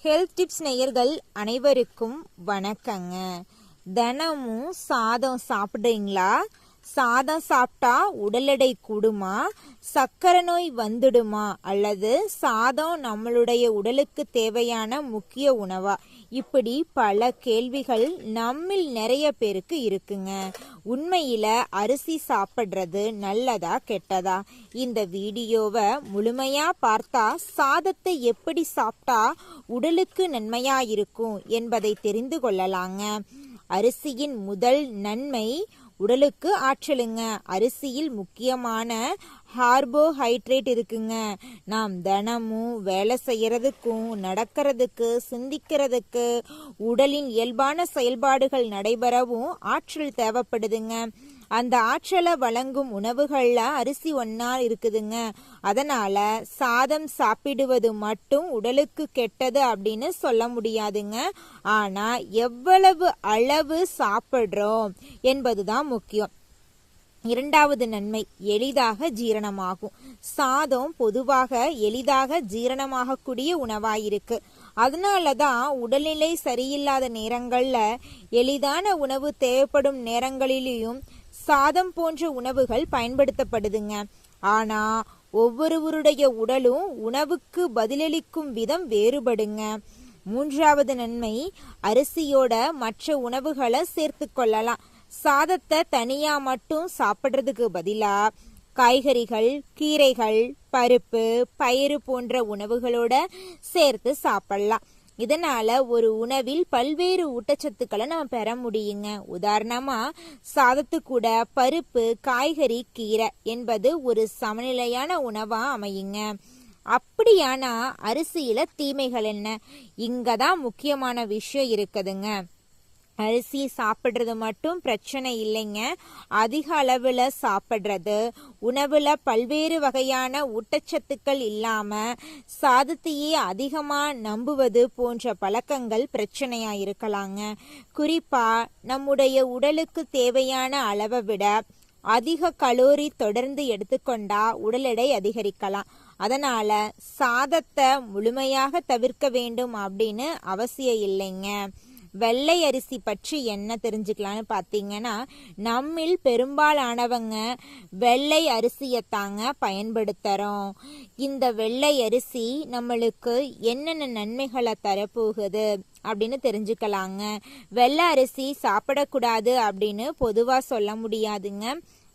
Health tips நேயர்கள் அனைவருக்கும் வணக்கங்க. தினமும் சாதம் சாப்பிடுறீங்களா? சாதம் சாப்பிட்டா உடல் எடை கூடுமா? சர்க்கரை நோய் வந்துடுமா? அல்லது சாதம் நம்மளுடைய உடலுக்கு தேவையான முக்கிய உணவா? இப்படி பல கேள்விகள் நம்மில் நிறைய பேருக்கு இருக்குங்க. உண்மையில அரிசி சாப்பிடுறது நல்லதா கெட்டதா? இந்த வீடியோவை முழுமையா பார்த்தா சாதத்தை எப்படி சாப்பிட்டா உடலுக்கு நன்மையா இருக்கும் என்பதை தெரிந்து கொள்ளலாங்க. அரிசியின் முதல் நன்மை உடலுக்கு ஆற்றலுங்க. அரிசியில் முக்கியமான கார்போஹைட்ரேட் இருக்குங்க. நாம் தினமும் வேலை செய்யறதுக்கும் நடக்கிறதுக்கு சிந்திக்கிறதுக்கு உடலின் இயல்பான செயல்பாடுகள் நடைபெறவும் ஆற்றல் தேவைப்படுதுங்க. அந்த ஆற்றலை வழங்கும் உணவுகள்ல அரிசி ஒன்னா இருக்குதுங்க. அதனால சாதம் சாப்பிடுவது மட்டும் உடலுக்கு கெட்டது அப்படின்னு சொல்ல முடியாதுங்க. ஆனா எவ்வளவு அளவு சாப்பிடுறோம் என்பதுதான் முக்கியம். இரண்டாவது நன்மை, எளிதாக ஜீரணமாகும். சாதம் பொதுவாக எளிதாக ஜீரணமாகக்கூடிய உணவாயிருக்கு. அதனாலதான் உடல்நிலை சரியில்லாத நேரங்கள்ல எளிதான உணவு தேவைப்படும் நேரங்களிலும் சாதம் போன்ற உணவுகள் பயன்படுத்தப்படுதுங்க. ஆனா ஒவ்வொருவருடைய உடலும் உணவுக்கு பதிலளிக்கும் விதம் வேறுபடுங்க. மூன்றாவது நன்மை, அரிசியோட மற்ற உணவுகளை சேர்த்து கொள்ளலாம். சாதத்தை தனியா மட்டும் சாப்பிடுறதுக்கு பதிலா காய்கறிகள், கீரைகள், பருப்பு, பயிறு போன்ற உணவுகளோட சேர்த்து சாப்பிடலாம். இதனால ஒரு உணவில் பல்வேறு ஊட்டச்சத்துக்களை நம்ம பெற முடியுங்க. உதாரணமா சாதத்து கூட பருப்பு, காய்கறி, கீரை என்பது ஒரு சமநிலையான உணவா அமையுங்க. அப்படியானா அரிசியில தீமைகள் என்ன? இங்கதான் முக்கியமான விஷயம் இருக்குதுங்க. அரிசி சாப்பிட்றது மட்டும் பிரச்சனை இல்லைங்க. அதிக அளவுல சாப்பிட்றது, உணவுல பல்வேறு வகையான ஊட்டச்சத்துக்கள் இல்லாம சாதத்தையே அதிகமா நம்புவது போன்ற பழக்கங்கள் பிரச்சனையா இருக்கலாங்க. குறிப்பா நம்முடைய உடலுக்கு தேவையான அளவை விட அதிக கலோரி தொடர்ந்து எடுத்துக்கொண்டா உடல் எடை அதிகரிக்கலாம். அதனால சாதத்தை முழுமையாக தவிர்க்க வேண்டும் அப்படின்னு அவசியம் இல்லைங்க. வெள்ளை அரிசி பற்றி என்ன தெரிஞ்சுக்கலான்னு பார்த்தீங்கன்னா, நம்மில் பெரும்பாலானவங்க வெள்ளை அரிசியத்தாங்க பயன்படுத்துகிறோம். இந்த வெள்ளை அரிசி நம்மளுக்கு என்னென்ன நன்மைகளை தரப்போகுது அப்படின்னு தெரிஞ்சுக்கலாங்க. வெள்ளை அரிசி சாப்பிடக்கூடாது அப்படின்னு பொதுவாக சொல்ல முடியாதுங்க.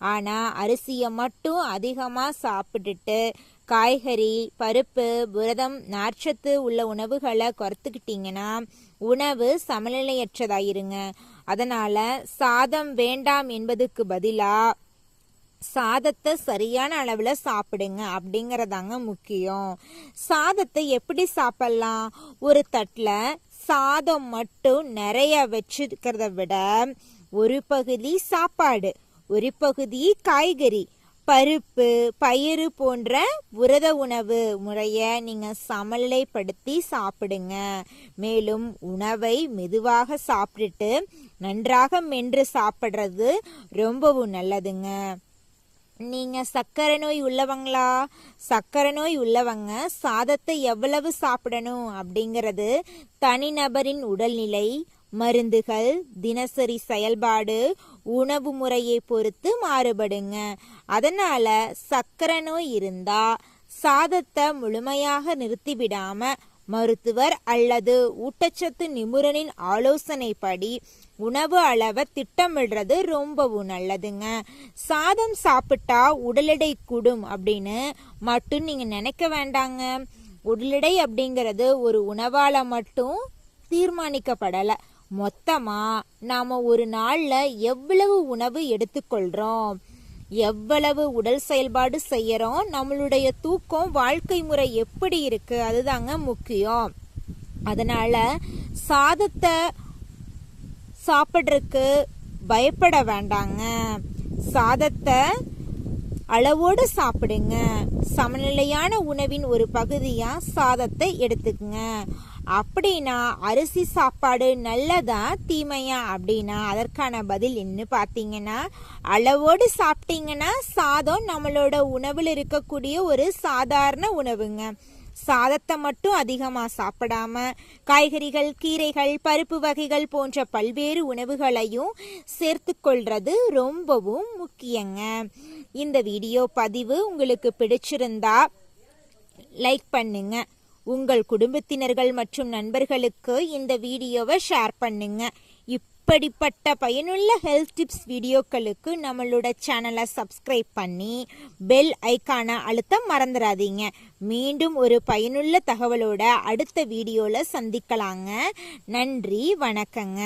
ஆனால் அரிசியை மட்டும் அதிகமாக சாப்பிட்டுட்டு காய்கறி, பருப்பு, புரதம், நார்ச்சத்து உள்ள உணவுகளை குறைத்துக்கிட்டீங்கன்னா உணவு சமநிலையற்றதாயிருங்க. அதனால சாதம் வேண்டாம் என்பதுக்கு பதிலா சாதத்தை சரியான அளவுல சாப்பிடுங்க அப்படிங்கறதாங்க முக்கியம். சாதத்தை எப்படி சாப்பிடலாம்? ஒரு தட்டுல சாதம் மட்டும் நிறைய வச்சுக்கிறத விட ஒரு பகுதி சாப்பாடு, ஒரு பகுதி காய்கறி, பருப்பு, பயிறு போன்ற புரத உணவு முறைய நீங்க சமநிலைப்படுத்தி சாப்பிடுங்க. மேலும் உணவை மெதுவாக சாப்பிட்டுட்டு நன்றாக மென்று சாப்பிடுறது ரொம்பவும் நல்லதுங்க. நீங்க சர்க்கரை நோய் உள்ளவங்களா? சர்க்கரை நோய் உள்ளவங்க சாதத்தை எவ்வளவு சாப்பிடணும் அப்படிங்கிறது தனிநபரின் உடல்நிலை, மருந்துகள், தினசரி செயல்பாடு, உணவு முறையை பொறுத்து மாறுபடுங்க. அதனால சர்க்கரை நோய் இருந்தா சாதத்தை முழுமையாக நிறுத்திவிடாம மருத்துவர் அல்லது ஊட்டச்சத்து நிபுணரின் ஆலோசனைப்படி உணவு அளவை திட்டமிடுறது ரொம்பவும் நல்லதுங்க. சாதம் சாப்பிட்டா உடல் எடை கூடும் அப்படின்னு மட்டும் நீங்க நினைக்க வேண்டாங்க. உடல் எடை அப்படிங்கிறது ஒரு உணவால மட்டும் தீர்மானிக்கப்படல. மொத்தமா நாம ஒரு நாள்ல எவ்வளவு உணவு எடுத்துக்கொள்றோம், எவ்வளவு உடல் செயல்பாடு செய்யறோம், நம்மளுடைய தூக்கம், வாழ்க்கை முறை எப்படி இருக்கு, அதுதாங்க முக்கியம். அதனால சாதத்தை சாப்பிட்றதுக்கு பயப்பட வேண்டாங்க. சாதத்தை அளவோடு சாப்பிடுங்க. சமநிலையான உணவின் ஒரு பகுதியா சாதத்தை எடுத்துக்குங்க. அப்படின்னா அரிசி சாப்பாடு நல்லதா தீமையா அப்படின்னா அதற்கான பதில் என்ன பார்த்தீங்கன்னா, அளவோடு சாப்பிட்டீங்கன்னா சாதம் நம்மளோட உணவில் இருக்கக்கூடிய ஒரு சாதாரண உணவுங்க. சாதத்தை மட்டும் அதிகமாக சாப்பிடாம காய்கறிகள், கீரைகள், பருப்பு வகைகள் போன்ற பல்வேறு உணவுகளையும் சேர்த்து கொள்றது ரொம்பவும் முக்கியங்க. இந்த வீடியோ பதிவு உங்களுக்கு பிடிச்சிருந்தா லைக் பண்ணுங்க. உங்கள் குடும்பத்தினர்கள் மற்றும் நண்பர்களுக்கு இந்த வீடியோவை ஷேர் பண்ணுங்க. இப்படிப்பட்ட பயனுள்ள ஹெல்த் டிப்ஸ் வீடியோக்களுக்கு நம்மளோட சேனலை சப்ஸ்கிரைப் பண்ணி பெல் ஐக்கானை அழுத்த மறந்துடாதீங்க. மீண்டும் ஒரு பயனுள்ள தகவலோட அடுத்த வீடியோவில் சந்திக்கலாங்க. நன்றி, வணக்கங்க.